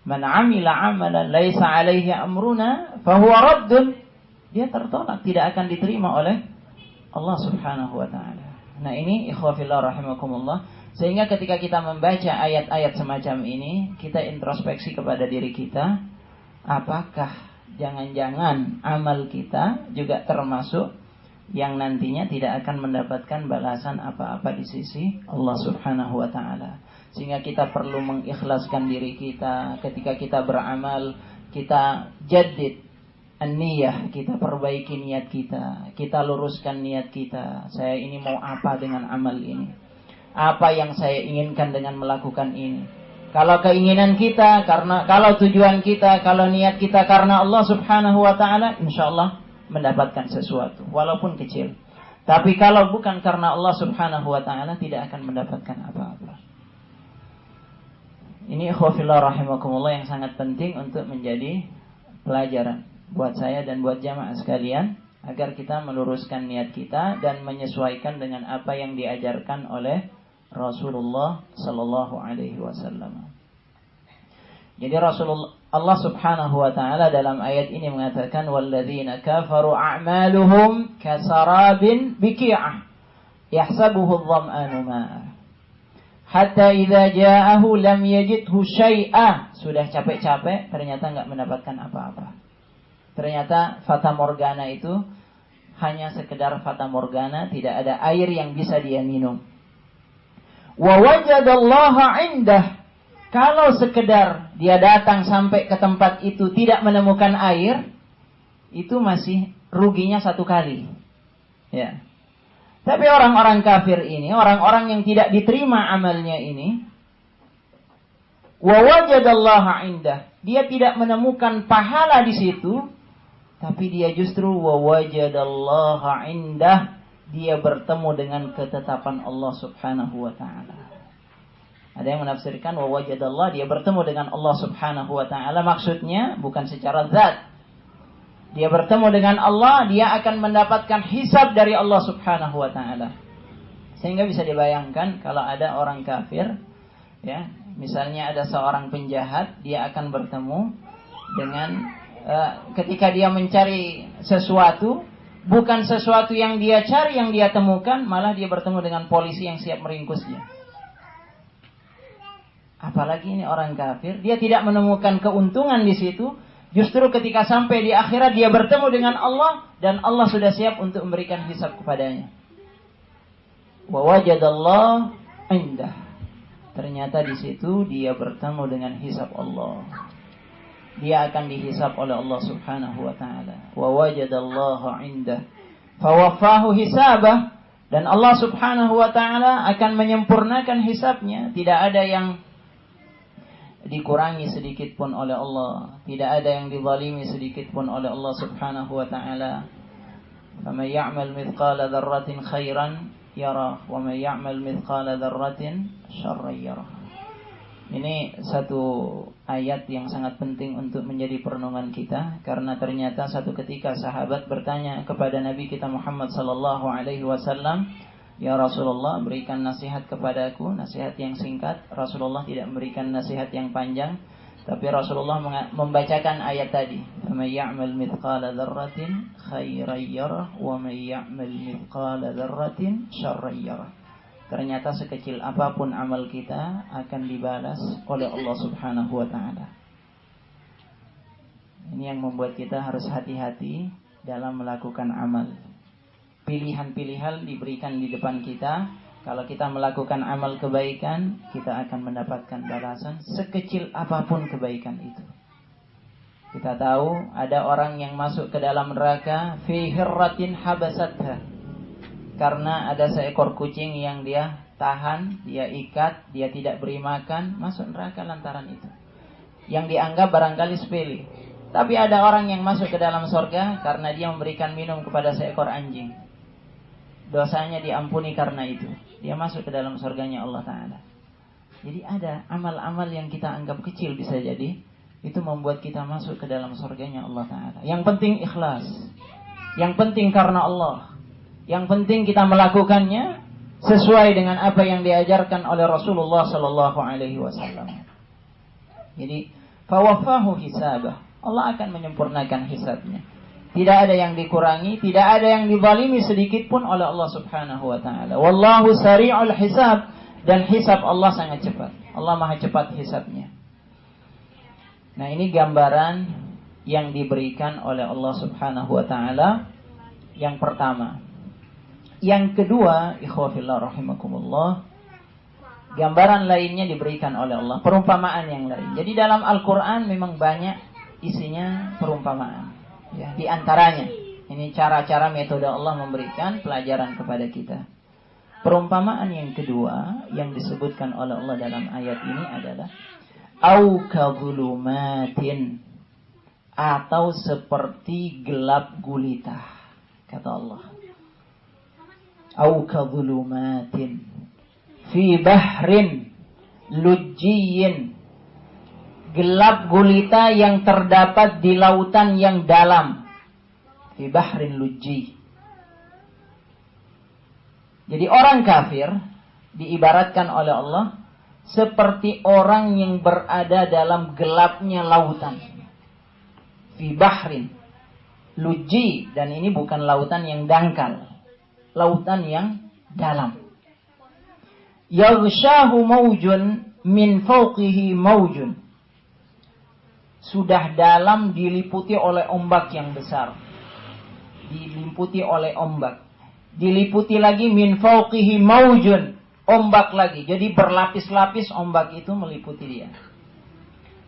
Man 'amila 'amalan laisa 'alaihi amruna fahuwa raddun. Dia tertolak, tidak akan diterima oleh Allah Subhanahu wa taala. Nah, ini ikhwafillah rahimakumullah. Sehingga ketika kita membaca ayat-ayat semacam ini, kita introspeksi kepada diri kita, apakah jangan-jangan amal kita juga termasuk yang nantinya tidak akan mendapatkan balasan apa-apa di sisi Allah Subhanahu wa taala. Sehingga kita perlu mengikhlaskan diri kita ketika kita beramal, kita jaddid an-niyah, kita perbaiki niat kita, kita luruskan niat kita. Saya ini mau apa dengan amal ini? Apa yang saya inginkan dengan melakukan ini? Kalau keinginan kita kalau tujuan kita, kalau niat kita karena Allah Subhanahu wa taala, insyaallah mendapatkan sesuatu walaupun kecil. Tapi kalau bukan karena Allah Subhanahu wa taala, tidak akan mendapatkan apa-apa. Ini ikhwafillah rahimakumullah yang sangat penting untuk menjadi pelajaran buat saya dan buat jamaah sekalian, agar kita meluruskan niat kita dan menyesuaikan dengan apa yang diajarkan oleh Rasulullah sallallahu alaihi wasallam. Jadi Allah Subhanahu wa taala dalam ayat ini mengatakan walladzina kafaru a'maluhum kasarabin biqi'ah yahsabuhu adh-dhama'anu ma'ah hatta idza ja'ahu lam yajidhu syai'a. Sudah capek-capek ternyata enggak mendapatkan apa-apa. Ternyata fata morgana itu hanya sekedar fata morgana, tidak ada air yang bisa dia minum. Wa wajadallaha 'indah. Kalau sekedar dia datang sampai ke tempat itu tidak menemukan air, itu masih ruginya satu kali. Ya. Tapi orang-orang kafir ini, orang-orang yang tidak diterima amalnya ini, wa wajadallaha 'indah. Dia tidak menemukan pahala di situ, tapi dia justru wa wajadallaha 'indah. Dia bertemu dengan ketetapan Allah Subhanahu wa taala. Ada yang menafsirkan wa wajadallah, dia bertemu dengan Allah Subhanahu wa taala, maksudnya bukan secara zat. Dia bertemu dengan Allah, dia akan mendapatkan hisab dari Allah Subhanahu wa taala. Sehingga bisa dibayangkan kalau ada orang kafir, ya, misalnya ada seorang penjahat, dia akan bertemu dengan ketika dia mencari sesuatu, bukan sesuatu yang dia cari, yang dia temukan, malah dia bertemu dengan polisi yang siap meringkusnya. Apalagi ini orang kafir, dia tidak menemukan keuntungan di situ. Justru ketika sampai di akhirat dia bertemu dengan Allah dan Allah sudah siap untuk memberikan hisab kepadanya. Wa wajadallah 'indah. Ternyata di situ dia bertemu dengan hisab Allah. Dia akan dihisab oleh Allah Subhanahu wa taala. Wa wajadallaha 'indah. Fawaffahu hisabah, dan Allah Subhanahu wa taala akan menyempurnakan hisabnya. Tidak ada yang dikurangi sedikit pun oleh Allah, tidak ada yang dizalimi sedikit pun oleh Allah Subhanahu wa taala. Faman ya'mal mithqala dzarratin khairan yarah wa man ya'mal mithqala dzarratin syarran yarah. Ini satu ayat yang sangat penting untuk menjadi perenungan kita, karena ternyata satu ketika sahabat bertanya kepada Nabi kita Muhammad sallallahu alaihi wasallam, "Ya Rasulullah, berikan nasihat kepadaku, nasihat yang singkat." Rasulullah tidak memberikan nasihat yang panjang, tapi Rasulullah membacakan ayat tadi, "Man ya'mal mithqala dzarratin khairan yarah wa man ya'mal mithqala dzarratin syarran yarah." Ternyata sekecil apapun amal kita akan dibalas oleh Allah Subhanahu wa taala. Ini yang membuat kita harus hati-hati dalam melakukan amal. Pilihan-pilihan diberikan di depan kita. Kalau kita melakukan amal kebaikan, kita akan mendapatkan balasan sekecil apapun kebaikan itu. Kita tahu ada orang yang masuk ke dalam neraka fi hirratin habasatha, karena ada seekor kucing yang dia tahan, dia ikat, dia tidak beri makan, masuk neraka lantaran itu. Yang dianggap barangkali sepele. Tapi ada orang yang masuk ke dalam surga karena dia memberikan minum kepada seekor anjing. Dosanya diampuni karena itu. Dia masuk ke dalam surganya Allah Ta'ala. Jadi ada amal-amal yang kita anggap kecil bisa jadi, itu membuat kita masuk ke dalam surganya Allah Ta'ala. Yang penting ikhlas. Yang penting karena Allah. Yang penting kita melakukannya sesuai dengan apa yang diajarkan oleh Rasulullah Sallallahu Alaihi Wasallam. Jadi fawafahu hisabah. Allah akan menyempurnakan hisabnya. Tidak ada yang dikurangi, tidak ada yang dizalimi sedikit pun oleh Allah Subhanahu wa taala. Wallahu sari'ul hisab, dan hisab Allah sangat cepat. Allah Maha cepat hisabnya. Nah, ini gambaran yang diberikan oleh Allah Subhanahu wa taala yang pertama. Yang kedua, ikhwafillah rahimakumullah, gambaran lainnya diberikan oleh Allah, perumpamaan yang lain. Jadi dalam Al-Qur'an memang banyak isinya perumpamaan. Ya, di antaranya ini cara-cara metode Allah memberikan pelajaran kepada kita. Perumpamaan yang kedua yang disebutkan oleh Allah dalam ayat ini adalah au kadzulumatin, atau seperti gelap gulita, kata Allah. Au kadzulumatin fi bahrin lujjiyyin, gelap gulita yang terdapat di lautan yang dalam. Fi bahrin lujji. Jadi orang kafir diibaratkan oleh Allah seperti orang yang berada dalam gelapnya lautan. Fi bahrin lujji, dan ini bukan lautan yang dangkal, lautan yang dalam. Yaghshahu maujun min fawqihi maujun, sudah dalam diliputi oleh ombak yang besar. Diliputi oleh ombak. Diliputi lagi min fawqihi maujun, ombak lagi. Jadi berlapis-lapis ombak itu meliputi dia.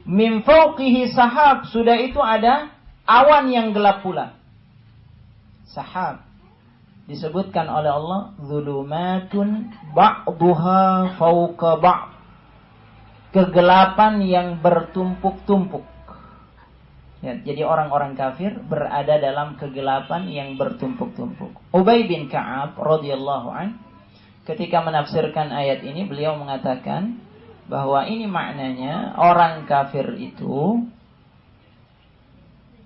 Min fawqihi sahab, sudah itu ada awan yang gelap pula. Sahab disebutkan oleh Allah zulumatun ba'duha fawqa ba'd, kegelapan yang bertumpuk-tumpuk. Ya, jadi orang-orang kafir berada dalam kegelapan yang bertumpuk-tumpuk. Ubay bin Ka'ab radhiyallahu an, ketika menafsirkan ayat ini, beliau mengatakan bahwa ini maknanya orang kafir itu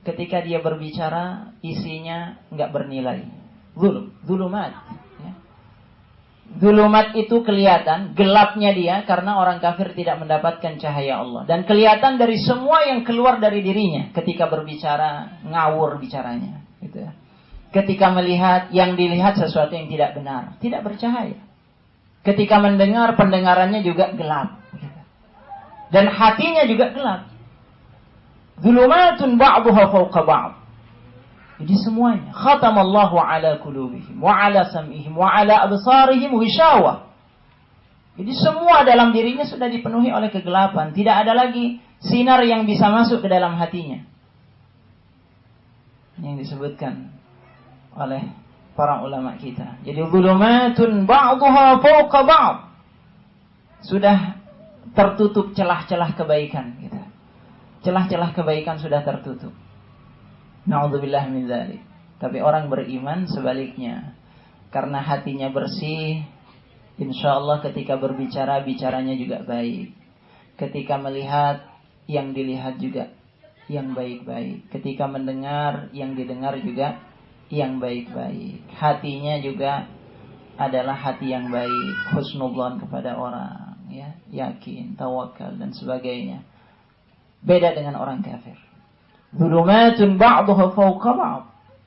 ketika dia berbicara isinya enggak bernilai. Zulumat. Ya. Zulumat itu kelihatan, gelapnya dia karena orang kafir tidak mendapatkan cahaya Allah. Dan kelihatan dari semua yang keluar dari dirinya ketika berbicara, ngawur bicaranya. Gitu ya. Ketika melihat, yang dilihat sesuatu yang tidak benar, tidak bercahaya. Ketika mendengar, pendengarannya juga gelap. Gitu. Dan hatinya juga gelap. Zulumatun ba'duha fawqa ba'd. Jadi semuanya. Khatamallahu ala qulubihim wa ala sam'ihim wa ala absarihim ghishawah. Jadi semua dalam dirinya sudah dipenuhi oleh kegelapan. Tidak ada lagi sinar yang bisa masuk ke dalam hatinya. Yang disebutkan oleh para ulama kita. Jadi zulumatun ba'duha fawqa ba'd. Sudah tertutup celah-celah kebaikan kita. Celah-celah kebaikan sudah tertutup. Na'udzubillah min dzalik. Tapi orang beriman sebaliknya. Karena hatinya bersih, insyaallah ketika berbicara, bicaranya juga baik. Ketika melihat, yang dilihat juga yang baik-baik. Ketika mendengar, yang didengar juga yang baik-baik. Hatinya juga adalah hati yang baik, husnudzon kepada orang, ya, yakin, tawakal dan sebagainya. Beda dengan orang kafir. Zulumatun ba'duha fawqa ba'd.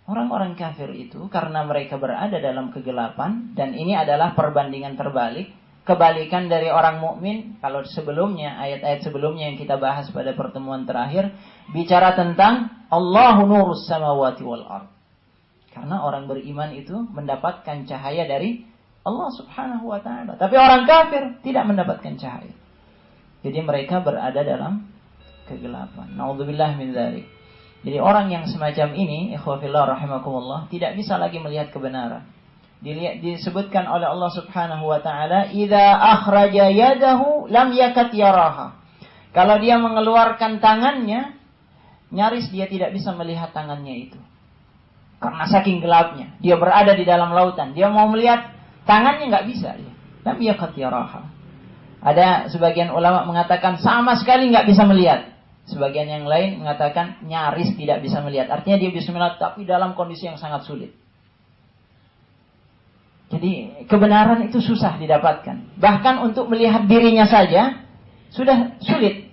Orang-orang kafir itu karena mereka berada dalam kegelapan, dan ini adalah perbandingan terbalik, kebalikan dari orang mukmin. Kalau sebelumnya, ayat-ayat sebelumnya yang kita bahas pada pertemuan terakhir bicara tentang Allahu nurus samawati wal ard. Karena orang beriman itu mendapatkan cahaya dari Allah Subhanahu wa taala. Tapi orang kafir tidak mendapatkan cahaya. Jadi mereka berada dalam kegelapan. Na'udzubillah min dzalik. Jadi orang yang semacam ini, ikhwafillah rahimakumullah, tidak bisa lagi melihat kebenaran. Disebutkan oleh Allah Subhanahu wa taala, "Idza akhraja yadahu lam yakat yaraha." Kalau dia mengeluarkan tangannya, nyaris dia tidak bisa melihat tangannya itu. Karena saking gelapnya. Dia berada di dalam lautan. Dia mau melihat tangannya enggak bisa dia. Lam yakat yaraha. Ada sebagian ulama mengatakan sama sekali enggak bisa melihat. Sebagian yang lain mengatakan nyaris tidak bisa melihat. Artinya dia bisa melihat tapi dalam kondisi yang sangat sulit. Jadi kebenaran itu susah didapatkan. Bahkan untuk melihat dirinya saja sudah sulit.